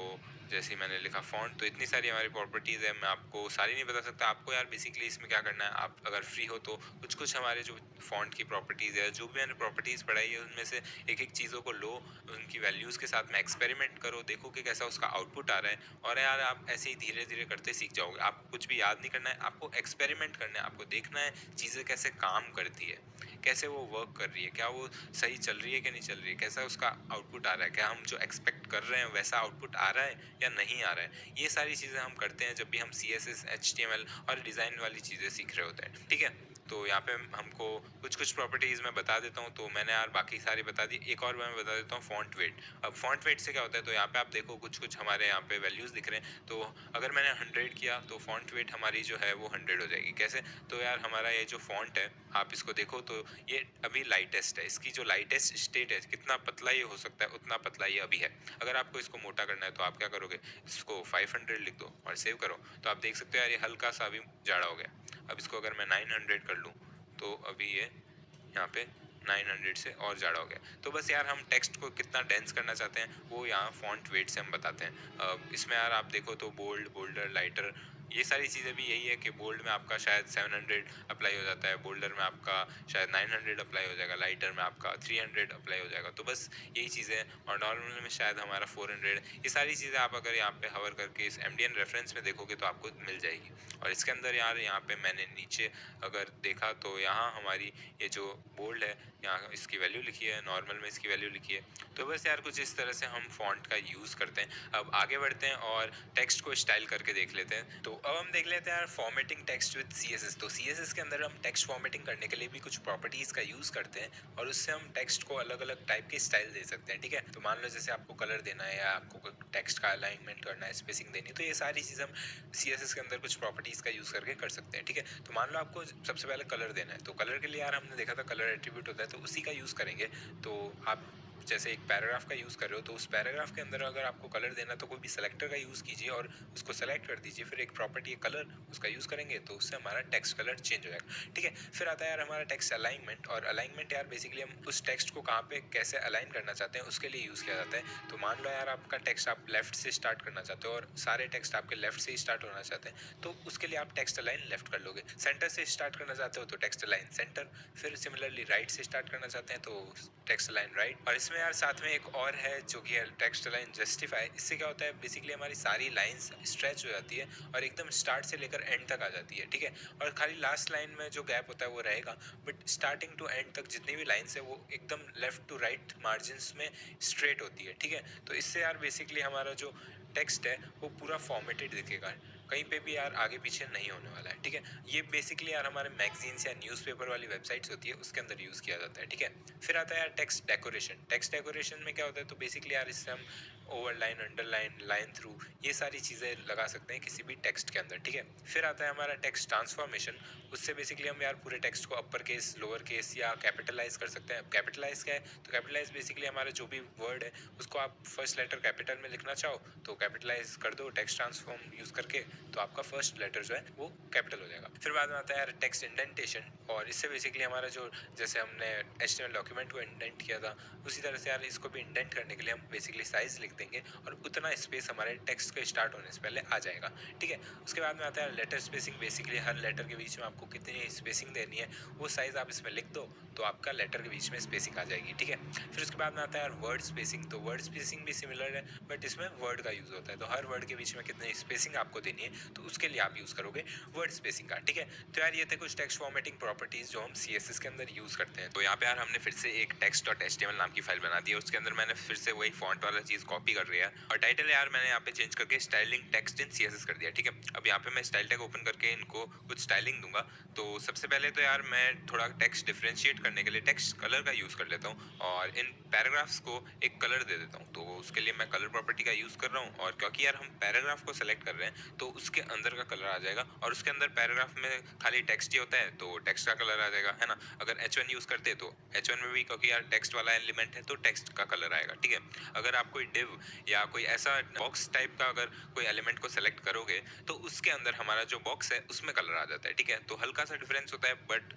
जैसे ही मैंने लिखा फ़ॉन्ट, तो इतनी सारी हमारी प्रॉपर्टीज़ है, मैं आपको सारी नहीं बता सकता। आपको यार बेसिकली इसमें क्या करना है, आप अगर फ्री हो तो कुछ कुछ हमारे जो फ़ॉन्ट की प्रॉपर्टीज़ है, जो भी मैंने प्रॉपर्टीज़ पढ़ाई है, उनमें से एक एक चीज़ों को लो, उनकी वैल्यूज़ के साथ में एक्सपेरिमेंट करो, देखो कि कैसा उसका आउटपुट आ रहा है। और यार आप ऐसे ही धीरे धीरे करते सीख जाओगे। आपको कुछ भी याद नहीं करना है, आपको एक्सपेरिमेंट करना है, आपको देखना है चीज़ें कैसे काम करती है, कैसे वो वर्क कर रही है, क्या वो सही चल रही है कि नहीं चल रही है, कैसा उसका आउटपुट आ रहा है, क्या हम जो एक्सपेक्ट कर रहे हैं वैसा आउटपुट आ रहा है या नहीं आ रहा है। ये सारी चीज़ें हम करते हैं जब भी हम CSS, HTML और डिज़ाइन वाली चीज़ें सीख रहे होते हैं। ठीक है, तो यहाँ पे हमको कुछ कुछ प्रॉपर्टीज़ मैं बता देता हूँ। तो मैंने यार बाकी सारी बता दी, एक और मैं बता देता हूँ, फॉन्ट वेट। अब फॉन्ट वेट से क्या होता है, तो यहाँ पे आप देखो कुछ कुछ हमारे यहाँ पे वैल्यूज़ दिख रहे हैं। तो अगर मैंने 100 किया तो फॉन्ट वेट हमारी जो है वो 100 हो जाएगी। कैसे, तो यार हमारा ये जो फॉन्ट है, आप इसको देखो तो ये अभी लाइटेस्ट है, इसकी जो लाइटेस्ट स्टेट है, कितना पतला ये हो सकता है उतना पतला ये अभी है। अगर आपको इसको मोटा करना है तो आप क्या करोगे, इसको 500 लिख दो और सेव करो। तो आप देख सकते हो यार ये हल्का सा अभी जाड़ा हो गया। अब इसको अगर मैं 900 कर लूँ तो अभी ये यहाँ पे 900 से और ज़्यादा हो गया। तो बस यार हम टेक्स्ट को कितना डेंस करना चाहते हैं वो यहाँ फॉन्ट वेट से हम बताते हैं। अब इसमें यार आप देखो तो बोल्ड, बोल्डर, लाइटर, ये सारी चीज़ें भी यही है कि बोल्ड में आपका शायद 700 अप्लाई हो जाता है, बोल्डर में आपका शायद 900 अप्लाई हो जाएगा, लाइटर में आपका 300 अप्लाई हो जाएगा। तो बस यही चीज़ें हैं। और नॉर्मल में शायद हमारा 400। ये सारी चीज़ें आप अगर यहाँ पे हवर करके इस MDN रेफरेंस में देखोगे तो आपको मिल जाएगी। और इसके अंदर यार यहाँ पे मैंने नीचे अगर देखा तो यहाँ हमारी ये जो बोल्ड है यहाँ इसकी वैल्यू लिखी है, नॉर्मल में इसकी वैल्यू लिखी है। तो बस यार कुछ इस तरह से हम फॉन्ट का यूज़ करते हैं। अब आगे बढ़ते हैं और टेक्स्ट को स्टाइल करके देख लेते हैं। तो अब हम देख लेते हैं यार फॉर्मेटिंग टेक्स्ट विद CSS। तो CSS के अंदर हम टेक्स्ट फॉर्मेटिंग करने के लिए भी कुछ प्रॉपर्टीज़ का यूज़ करते हैं और उससे हम टेक्स्ट को अलग अलग टाइप के स्टाइल दे सकते हैं। ठीक है, तो मान लो जैसे आपको कलर देना है या आपको टेक्स्ट का अलाइनमेंट करना है, स्पेसिंग देनी है, तो ये सारी चीज़ हम CSS के अंदर कुछ प्रॉपर्टीज़ का यूज़ करके कर सकते हैं। ठीक है, तो मान लो आपको सबसे पहले कलर देना है, तो कलर के लिए यार हमने देखा था कलर एट्रीब्यूट होता है, तो उसी का यूज़ करेंगे। तो आप जैसे एक पैराग्राफ का यूज़ कर रहे हो तो उस पैराग्राफ के अंदर अगर आपको कलर देना तो कोई भी सेलेक्टर का यूज़ कीजिए और उसको सेलेक्ट कर दीजिए, फिर एक प्रॉपर्टी है कलर, उसका यूज़ करेंगे तो उससे हमारा टेक्स्ट कलर चेंज हो जाएगा। ठीक है, फिर आता है यार हमारा टेक्स्ट अलाइनमेंट। और अलाइनमेंट यार बेसिकली हम उस टेक्स्ट को कहाँ पे कैसे अलाइन करना चाहते हैं उसके लिए यूज़ किया जाता है। तो मान लो यार आपका टेक्स्ट आप लेफ्ट से स्टार्ट करना चाहते हो और सारे टेक्स्ट आपके लेफ्ट से ही स्टार्ट होना चाहते हैं, तो उसके लिए आप टेक्स्ट अलाइन लेफ्ट कर लोगे। सेंटर से स्टार्ट करना चाहते हो तो टेक्स्ट अलाइन सेंटर, फिर सिमिलरली राइट से स्टार्ट करना चाहते हैं तो टेक्स्ट अलाइन राइट। और इसमें यार साथ में एक और है जो कि है टेक्स्ट अलाइन जस्टिफाई। इससे क्या होता है, बेसिकली हमारी सारी लाइंस स्ट्रेच हो जाती है और एकदम स्टार्ट से लेकर एंड तक आ जाती है। ठीक है, और खाली लास्ट लाइन में जो गैप होता है वो रहेगा, बट स्टार्टिंग टू एंड तक जितनी भी लाइंस है वो एकदम लेफ्ट टू राइट मार्जिन्स में स्ट्रेट होती है। ठीक है, तो इससे यार बेसिकली हमारा जो टेक्स्ट है वो पूरा फॉर्मेटेड दिखेगा, कहीं पे भी यार आगे पीछे नहीं होने वाला है। ठीक है, ये बेसिकली यार हमारे मैगजीन्स या न्यूज़पेपर वाली वेबसाइट्स होती है उसके अंदर यूज़ किया जाता है। ठीक है, फिर आता है यार टेक्स्ट डेकोरेशन। टेक्स्ट डेकोरेशन में क्या होता है, तो बेसिकली यार इससे हम ओवरलाइन, अंडरलाइन, लाइन थ्रू, ये सारी चीज़ें लगा सकते हैं किसी भी टेक्स्ट के अंदर। ठीक है, फिर आता है हमारा टेक्स्ट ट्रांसफॉर्मेशन। उससे बेसिकली हम यार पूरे टेक्स्ट को अपर केस, लोअर केस या कैपिटलाइज कर सकते हैं। अब कैपिटलाइज क्या है, तो कैपिटलाइज बेसिकली हमारा जो भी वर्ड है उसको आप फर्स्ट लेटर कैपिटल में लिखना चाहो तो कैपिटलाइज कर दो टेक्स्ट ट्रांसफॉर्म यूज़ करके, तो आपका फर्स्ट लेटर जो है वो कैपिटल हो जाएगा। फिर बाद में आता है यार टेक्स्ट इंडेंटेशन, और इससे बेसिकली हमारा जो जैसे हमने HTML डॉक्यूमेंट को इंडेंट किया था उसी तरह से यार इसको भी इंडेंट करने के लिए हम बेसिकली साइज लिख देंगे और उतना स्पेस हमारे टेक्स्ट के स्टार्ट होने से पहले आ जाएगा। ठीक है, उसके बाद में आता है लेटर स्पेसिंग। बेसिकली हर लेटर के बीच में आपको कितनी स्पेसिंग देनी है वो साइज आप इसमें लिख दो तो आपका लेटर के बीच में स्पेसिंग आ जाएगी। ठीक है, फिर उसके बाद में आता है यार वर्ड स्पेसिंग। तो वर्ड स्पेसिंग भी सिमिलर है बट इसमें वर्ड का यूज़ होता है, तो हर वर्ड के बीच में कितनी स्पेसिंग आपको देनी है तो उसके लिए आप यूज़ करोगे वर्ड स्पेसिंग का। ठीक है, तो यार ये थे कुछ टेक्स्ट फॉर्मेटिंग प्रॉपर्टीज जो हम CSS के अंदर यूज़ करते हैं। तो यहाँ पे यार हमने फिर से एक text.html नाम की फाइल बना दी है, उसके अंदर मैंने फिर से वही फॉन्ट वाला चीज़ कॉपी कर लिया है और टाइटल यार मैंने यहाँ पे चेंज करके स्टाइलिंग टेक्स्ट इन CSS कर दिया। ठीक है, अब यहाँ पे मैं स्टाइल टैग ओपन करके इनको कुछ स्टाइलिंग दूंगा। तो सबसे पहले तो यार मैं थोड़ा टेक्स्ट डिफ्रेंशिएट करने के लिए टेक्स्ट कलर का यूज़ कर लेता हूँ और इन पैराग्राफ्स को एक कलर दे देता हूँ। तो उसके लिए मैं कलर प्रॉपर्टी का यूज़ कर रहा हूँ और क्योंकि यार हम पैराग्राफ को सेलेक्ट कर रहे हैं तो उसके अंदर का कलर आ जाएगा और उसके अंदर पैराग्राफ में खाली टेक्स्ट ही होता है तो टेक्स्ट का कलर आ जाएगा, है ना। अगर H1 यूज़ करते हैं तो H1 में भी क्योंकि यार टेक्स्ट वाला एलिमेंट है तो टेक्स्ट का कलर आएगा। ठीक है, अगर आप कोई डिव कर्व या कोई ऐसा बॉक्स टाइप का अगर कोई एलिमेंट को सेलेक्ट करोगे तो उसके अंदर हमारा जो बॉक्स है उसमें कलर आ जाता है, ठीक है। तो हल्का सा डिफरेंस होता है बट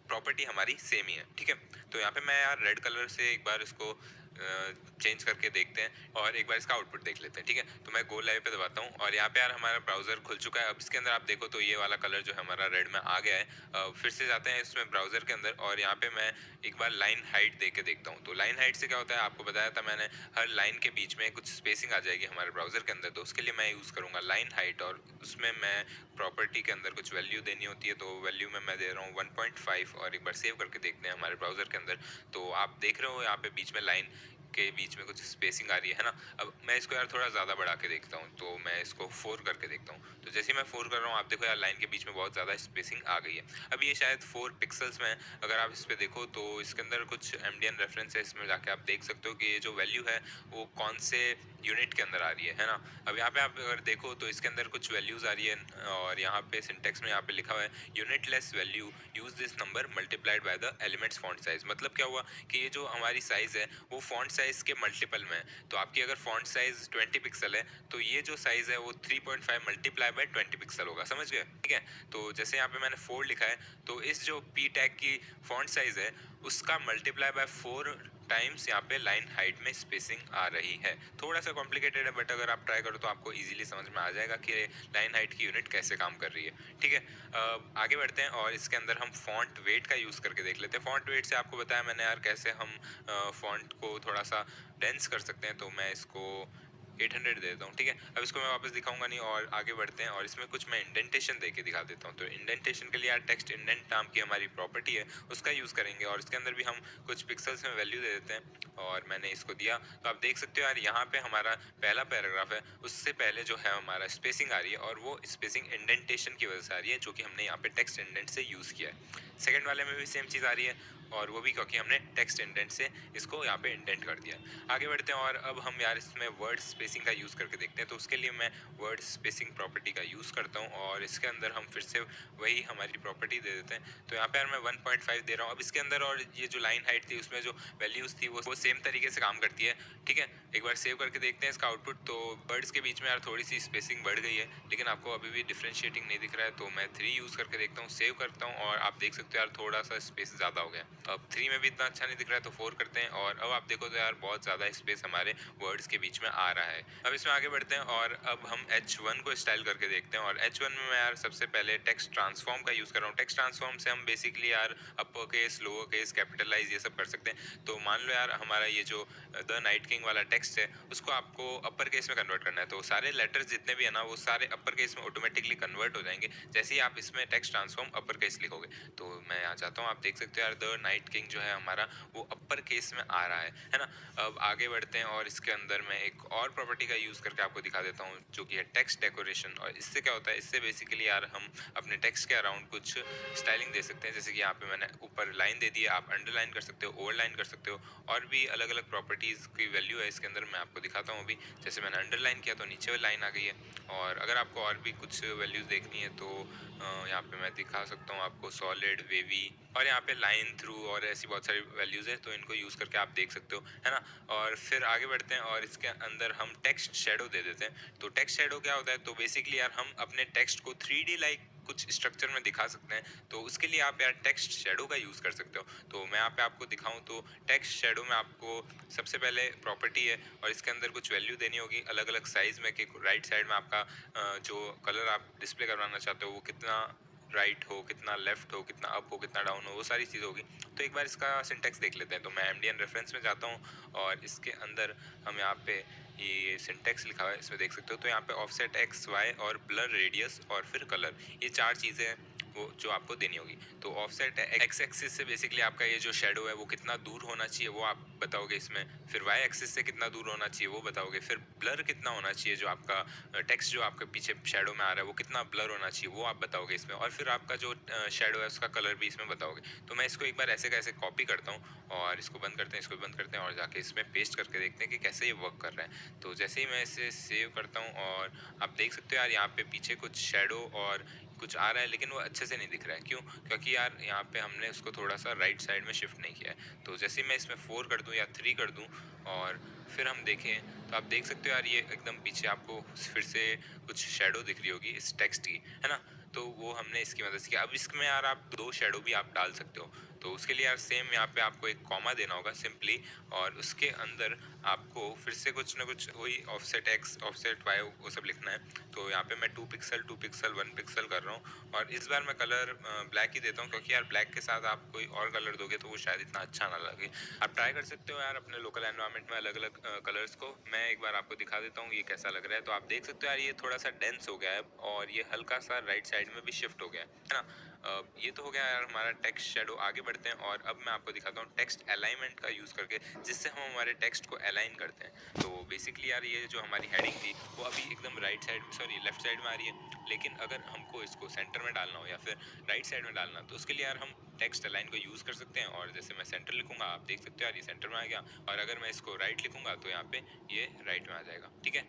प्रॉपर्टी हमारी सेम ही है, ठीक है। तो यहाँ पे मैं यार रेड कलर से एक बार इसको चेंज करके देखते हैं और एक बार इसका आउटपुट देख लेते हैं, ठीक है। तो मैं गो लाइव पे दबाता हूँ और यहाँ पे यार हमारा ब्राउजर खुल चुका है। अब इसके अंदर आप देखो तो ये वाला कलर जो है हमारा रेड में आ गया है। फिर से जाते हैं इसमें ब्राउजर के अंदर और यहाँ पे मैं एक बार लाइन हाइट दे के देखता हूँ। तो लाइन हाइट से क्या होता है, आपको बताया था मैंने, हर लाइन के बीच में कुछ स्पेसिंग आ जाएगी हमारे ब्राउजर के अंदर। तो उसके लिए मैं यूज़ करूँगा लाइन हाइट और उसमें मैं प्रॉपर्टी के अंदर कुछ वैल्यू देनी होती है। तो वैल्यू में मैं दे रहा हूँ 1.5 और एक बार सेव करके देखते हैं हमारे ब्राउजर के अंदर। तो आप देख रहे हो यहाँ पे बीच में लाइन के बीच में कुछ स्पेसिंग आ रही है ना। अब मैं इसको यार थोड़ा ज़्यादा बढ़ा के देखता हूँ, तो मैं इसको 4 करके देखता हूँ। तो जैसे ही मैं 4 कर रहा हूँ आप देखो यार लाइन के बीच में बहुत ज़्यादा स्पेसिंग आ गई है। अब ये शायद 4 पिक्सल्स में है। अगर आप इस पर देखो तो इसके अंदर कुछ एमडीएन रेफरेंस है, इसमें जाके आप देख सकते हो कि ये जो वैल्यू है वो कौन से यूनिट के अंदर आ रही है ना। अब यहाँ पे आप अगर देखो तो इसके अंदर कुछ वैल्यूज़ आ रही है और यहाँ पे सिंटेक्स में यहाँ पे लिखा हुआ है unitless value use this number multiplied by the elements font size. मतलब क्या हुआ कि ये जो हमारी साइज है वो फॉन्ट साइज के मल्टीपल में है। तो आपकी अगर फॉन्ट साइज 20 पिक्सल है तो ये जो साइज है वो 3.5 मल्टीप्लाई बाय 20 पिक्सल होगा, समझ गए, ठीक है। तो जैसे यहाँ पे मैंने 4 लिखा है तो इस जो पी टैग की फॉन्ट साइज है उसका मल्टीप्लाई बाय 4 टाइम्स यहाँ पे लाइन हाइट में स्पेसिंग आ रही है। थोड़ा सा कॉम्प्लिकेटेड है बट अगर आप ट्राई करो तो आपको इजीली समझ में आ जाएगा कि लाइन हाइट की यूनिट कैसे काम कर रही है, ठीक है। आगे बढ़ते हैं और इसके अंदर हम फॉन्ट वेट का यूज़ करके देख लेते हैं। फॉन्ट वेट से आपको बताया मैंने यार कैसे हम फॉन्ट को थोड़ा सा डेंस कर सकते हैं। तो मैं इसको 800 दे देता हूँ, ठीक है। अब इसको मैं वापस दिखाऊंगा नहीं और आगे बढ़ते हैं और इसमें कुछ मैं इंडेंटेशन दे के दिखा देता हूँ। तो इंडेंटेशन के लिए यार टेक्स्ट इंडेंट नाम की हमारी प्रॉपर्टी है उसका यूज़ करेंगे और इसके अंदर भी हम कुछ पिक्सल्स में वैल्यू दे देते हैं और मैंने इसको दिया। तो आप देख सकते हो यार यहाँ पे हमारा पहला पैराग्राफ है उससे पहले जो है हमारा स्पेसिंग आ रही है और वो स्पेसिंग इंडेंटेशन की वजह से आ रही है जो कि हमने यहाँ पे टेक्स्ट इंडेंट से यूज़ किया है। सेकेंड वाले में भी सेम चीज़ आ रही है और वो भी क्योंकि हमने टेक्स्ट इंडेंट से इसको यहाँ पे इंडेंट कर दिया। आगे बढ़ते हैं और अब हम यार इसमें वर्ड स्पेसिंग का यूज़ करके देखते हैं। तो उसके लिए मैं वर्ड स्पेसिंग प्रॉपर्टी का यूज़ करता हूँ और इसके अंदर हम फिर से वही हमारी प्रॉपर्टी दे देते हैं। तो यहाँ पे यार मैं 1.5 दे रहा हूँ। अब इसके अंदर और ये जो लाइन हाइट थी उसमें जो वैल्यूज़ थी वो सेम तरीके से काम करती है, ठीक है। एक बार सेव करके देखते हैं इसका आउटपुट। तो वर्ड्स के बीच में यार थोड़ी सी स्पेसिंग बढ़ गई है लेकिन आपको अभी भी डिफ्रेंशिएटिंग नहीं दिख रहा है। तो मैं 3 यूज़ करके देखता हूँ, सेव करता हूँ और आप देख सकते हो यार थोड़ा सा स्पेस ज़्यादा हो गया। अब 3 में भी इतना अच्छा नहीं दिख रहा है तो 4 करते हैं और अब आप देखो तो यार बहुत ज़्यादा स्पेस हमारे वर्ड्स के बीच में आ रहा है। अब इसमें आगे बढ़ते हैं और अब हम H1 को स्टाइल करके देखते हैं और H1 में मैं यार सबसे पहले टेक्स्ट ट्रांसफॉर्म का यूज़ कर रहा हूँ। टेक्स्ट ट्रांसफॉर्म से हम बेसिकली यार upper case, lower case, capitalize ये सब कर सकते हैं। तो मान लो यार हमारा ये जो द नाइट किंग वाला टेक्स्ट है उसको आपको अपर केस में कन्वर्ट करना है। तो सारे लेटर्स जितने भी है ना वो सारे अपर केस में ऑटोमेटिकली कन्वर्ट हो जाएंगे जैसे ही आप इसमें टेक्स्ट ट्रांसफॉर्म अपर केस लिखोगे। तो मैं यहाँ चाहता हूँ, आप देख सकते हो यार द नाइट किंग जो है हमारा वो अपर केस में आ रहा है ना। अब आगे बढ़ते हैं और इसके अंदर मैं एक और प्रॉपर्टी का यूज़ करके आपको दिखा देता हूँ जो कि है टेक्स्ट डेकोरेशन। और इससे क्या होता है, इससे बेसिकली यार हम अपने टेक्स्ट के अराउंड कुछ स्टाइलिंग दे सकते हैं। जैसे कि यहाँ पे मैंने ऊपर लाइन दे दी है, आप अंडरलाइन कर सकते हो, ओवरलाइन कर सकते हो और भी अलग अलग प्रॉपर्टीज़ की वैल्यू है इसके अंदर। मैं आपको दिखाता हूँ अभी। जैसे मैंने अंडरलाइन किया तो नीचे लाइन आ गई है और अगर आपको और भी कुछ वैल्यूज़ देखनी है तो यहाँ पे मैं दिखा सकता हूँ आपको सॉलिड, वेवी और यहाँ पे लाइन थ्रू और ऐसी बहुत सारी वैल्यूज़ है। तो इनको यूज़ करके आप देख सकते हो, है ना। और फिर आगे बढ़ते हैं और इसके अंदर हम टेक्स्ट शेडो दे देते हैं। तो टेक्स्ट शेडो क्या होता है, तो बेसिकली यार हम अपने टेक्स्ट को 3D लाइक कुछ स्ट्रक्चर में दिखा सकते हैं। तो उसके लिए आप यार टेक्स्ट शेडो का यूज़ कर सकते हो। तो मैं यहाँ पे आपको दिखाऊं तो टेक्स्ट शेडो में आपको सबसे पहले प्रॉपर्टी है और इसके अंदर कुछ वैल्यू देनी होगी अलग अलग साइज़ में कि राइट साइड में आपका जो कलर आप डिस्प्ले करवाना चाहते हो वो कितना राइट हो, कितना लेफ्ट हो, कितना अप हो, कितना डाउन हो, वो सारी चीज़ होगी। तो एक बार इसका सिंटेक्स देख लेते हैं। तो मैं एमडीएन रेफरेंस में जाता हूँ और इसके अंदर हम यहाँ पे ये सिंटेक्स लिखा हुआ है इसमें देख सकते हो। तो यहाँ पे ऑफसेट एक्स, वाई और ब्लर रेडियस और फिर कलर, ये 4 चीज़ें हैं वो जो आपको देनी होगी। तो ऑफसेट एक्स एक्सिस से बेसिकली आपका ये जो शेडो है वो कितना दूर होना चाहिए वो आप बताओगे इसमें। फिर वाई एक्सिस से कितना दूर होना चाहिए वो बताओगे। फिर ब्लर कितना होना चाहिए, जो आपका टेक्स्ट जो आपके पीछे शेडो में आ रहा है वो कितना ब्लर होना चाहिए वो आप बताओगे इसमें। और फिर आपका जो शेडो है उसका कलर भी इसमें बताओगे। तो मैं इसको एक बार ऐसे कैसे कॉपी करता हूँ और इसको बंद करते हैं, इसको बंद करते हैं और जाके इसमें पेस्ट करके देखते हैं कि कैसे ये वर्क कर रहा है। तो जैसे ही मैं इसे सेव करता हूँ और आप देख सकते हो यार यहाँ पे पीछे कुछ शेडो और कुछ आ रहा है लेकिन वो अच्छे से नहीं दिख रहा है। क्यों? क्योंकि यार यहाँ पे हमने उसको थोड़ा सा राइट साइड में शिफ्ट नहीं किया है। तो जैसे ही मैं इसमें 4 कर दूँ या 3 कर दूँ और फिर हम देखें तो आप देख सकते हो यार ये एकदम पीछे आपको फिर से कुछ शेडो दिख रही होगी इस टेक्स्ट की, है ना। तो वो हमने इसकी मदद से किया। अब इसमें यार आप 2 शेडो भी आप डाल सकते हो। तो उसके लिए यार सेम यहाँ पे आपको एक कॉमा देना होगा सिंपली, और उसके अंदर आपको फिर से कुछ ना कुछ वही ऑफसेट एक्स ऑफसेट वाई वो सब लिखना है। तो यहाँ पे मैं 2 पिक्सल 2 पिक्सल 1 पिक्सल कर रहा हूँ, और इस बार मैं कलर ब्लैक ही देता हूँ, क्योंकि यार ब्लैक के साथ आप कोई और कलर दोगे तो वो शायद इतना अच्छा ना लगे। आप ट्राई कर सकते हो यार अपने लोकल एनवायरनमेंट में अलग अलग कलर्स को। मैं एक बार आपको दिखा देता हूँ ये कैसा लग रहा है। तो आप देख सकते हो यार ये थोड़ा सा डेंस हो गया है, और ये हल्का सा राइट साइड में भी शिफ्ट हो गया है ना। ये तो हो गया यार हमारा टेक्स्ट शेडो। आगे बढ़ते हैं, और अब मैं आपको दिखाता हूँ टेक्स्ट अलाइनमेंट का यूज़ करके, जिससे हम हमारे टेक्स्ट को अलाइन करते हैं। तो बेसिकली यार ये जो हमारी हेडिंग थी वो अभी एकदम राइट साइड में, सॉरी लेफ्ट साइड में आ रही है, लेकिन अगर हमको इसको सेंटर में डालना हो या फिर राइट साइड में डालना, तो उसके लिए यार हम टेक्स्ट अलाइन को यूज़ कर सकते हैं। और जैसे मैं सेंटर लिखूंगा, आप देख सकते हो यार ये सेंटर में आ गया, और अगर मैं इसको राइट लिखूंगा तो यहाँ पे ये राइट में आ जाएगा, ठीक है।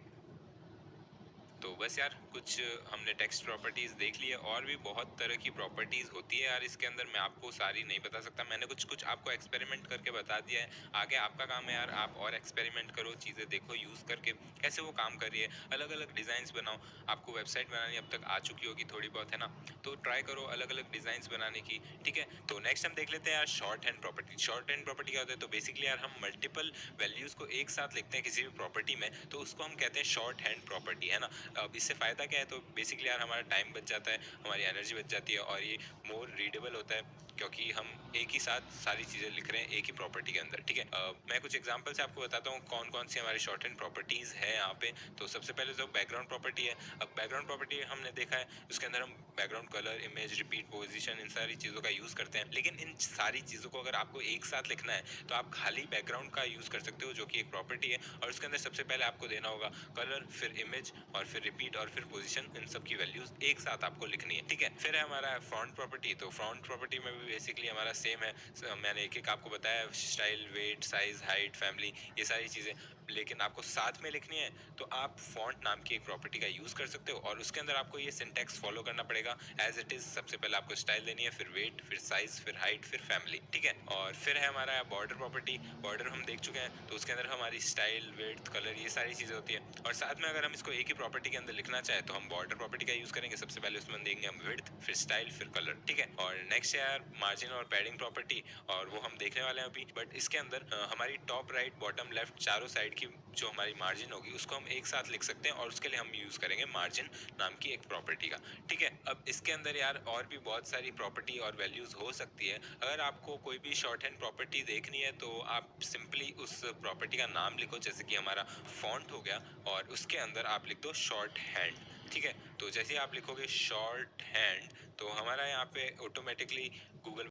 तो बस यार कुछ हमने टेक्स्ट प्रॉपर्टीज देख ली है, और भी बहुत तरह की प्रॉपर्टीज होती है यार इसके अंदर। मैं आपको सारी नहीं बता सकता, मैंने कुछ कुछ आपको एक्सपेरिमेंट करके बता दिया है। आगे आपका काम है यार, आप और एक्सपेरिमेंट करो, चीज़ें देखो यूज़ करके कैसे वो काम कर रही है, अलग अलग डिज़ाइंस बनाओ। आपको वेबसाइट बनानी अब तक आ चुकी होगी थोड़ी बहुत, है ना। तो ट्राई करो अलग अलग डिज़ाइंस बनाने की, ठीक है। तो नेक्स्ट हम देख लेते हैं यार short hand property. Short hand property क्या होता है? तो बेसिकली यार हम मल्टीपल वैल्यूज़ को एक साथ लिखते हैं किसी भी प्रॉपर्टी में, तो उसको हम कहते हैं शॉर्ट हैंड प्रॉपर्टी, है ना। अब इससे फ़ायदा क्या है? तो बेसिकली यार हमारा टाइम बच जाता है, हमारी एनर्जी बच जाती है, और ये मोर रीडेबल होता है, क्योंकि हम एक ही साथ सारी चीज़ें लिख रहे हैं एक ही प्रॉपर्टी के अंदर, ठीक है। मैं कुछ एग्जांपल से आपको बताता हूँ कौन कौन सी हमारी शॉर्ट हैंड प्रॉपर्टीज़ है यहाँ पे। तो सबसे पहले जो बैकग्राउंड प्रॉपर्टी है, अब बैकग्राउंड प्रॉपर्टी हमने देखा है उसके अंदर हम background colour, image, repeat, position, इन सारी चीज़ों का यूज़ करते हैं। लेकिन इन सारी चीज़ों को अगर आपको एक साथ लिखना है तो आप खाली बैकग्राउंड का यूज़ कर सकते हो, जो कि एक प्रॉपर्टी है, और उसके अंदर सबसे पहले आपको देना होगा कलर, फिर इमेज, और फिर रिपीट, और फिर पोजीशन। इन सब की वैल्यूज एक साथ आपको लिखनी है, ठीक है। फिर है हमारा फॉन्ट प्रॉपर्टी। तो फॉन्ट प्रॉपर्टी में भी बेसिकली हमारा सेम है। मैंने एक एक आपको बताया, style, weight, size, height, family, ये सारी चीज़ें, लेकिन आपको साथ में लिखनी है तो आप फॉन्ट नाम की एक प्रॉपर्टी का यूज़ कर सकते हो, और उसके अंदर आपको ये सिंटैक्स फॉलो करना पड़ेगा एज इट इज़। सबसे पहले आपको स्टाइल देनी है, फिर वेट, फिर साइज, फिर हाइट, फिर फैमिली, ठीक है। और फिर है हमारा बॉर्डर प्रॉपर्टी। बॉर्डर हम देख चुके हैं, तो उसके अंदर हमारी स्टाइल, वेट, कलर, ये सारी चीज़ें होती है। और साथ में अगर हम इसको एक ही प्रॉपर्टी के अंदर लिखना चाहे तो हम बॉर्डर प्रॉपर्टी का यूज़ करेंगे। सबसे पहले उसमें देंगे हम विड्थ, फिर स्टाइल, फिर कलर, ठीक है। और नेक्स्ट है यार मार्जिन और पैडिंग प्रॉपर्टी, और वो हम देखने वाले हैं अभी। बट इसके अंदर हमारी टॉप, राइट, बॉटम, लेफ्ट, चारों साइड की जो हमारी मार्जिन होगी उसको हम एक साथ लिख सकते हैं, और उसके लिए हम यूज़ करेंगे मार्जिन नाम की एक प्रॉपर्टी का, ठीक है। अब इसके अंदर यार और भी बहुत सारी प्रॉपर्टी और वैल्यूज़ हो सकती है। अगर आपको कोई भी शॉर्ट हैंड प्रॉपर्टी देखनी है तो आप सिंपली उस प्रॉपर्टी का नाम लिखो, जैसे कि हमारा फॉन्ट हो गया, और उसके अंदर आप लिख दो शॉर्ट हैंड, ठीक है। तो जैसे आप लिखोगे शॉर्ट हैंड, तो हमारा यहाँ पे ऑटोमेटिकली गूगल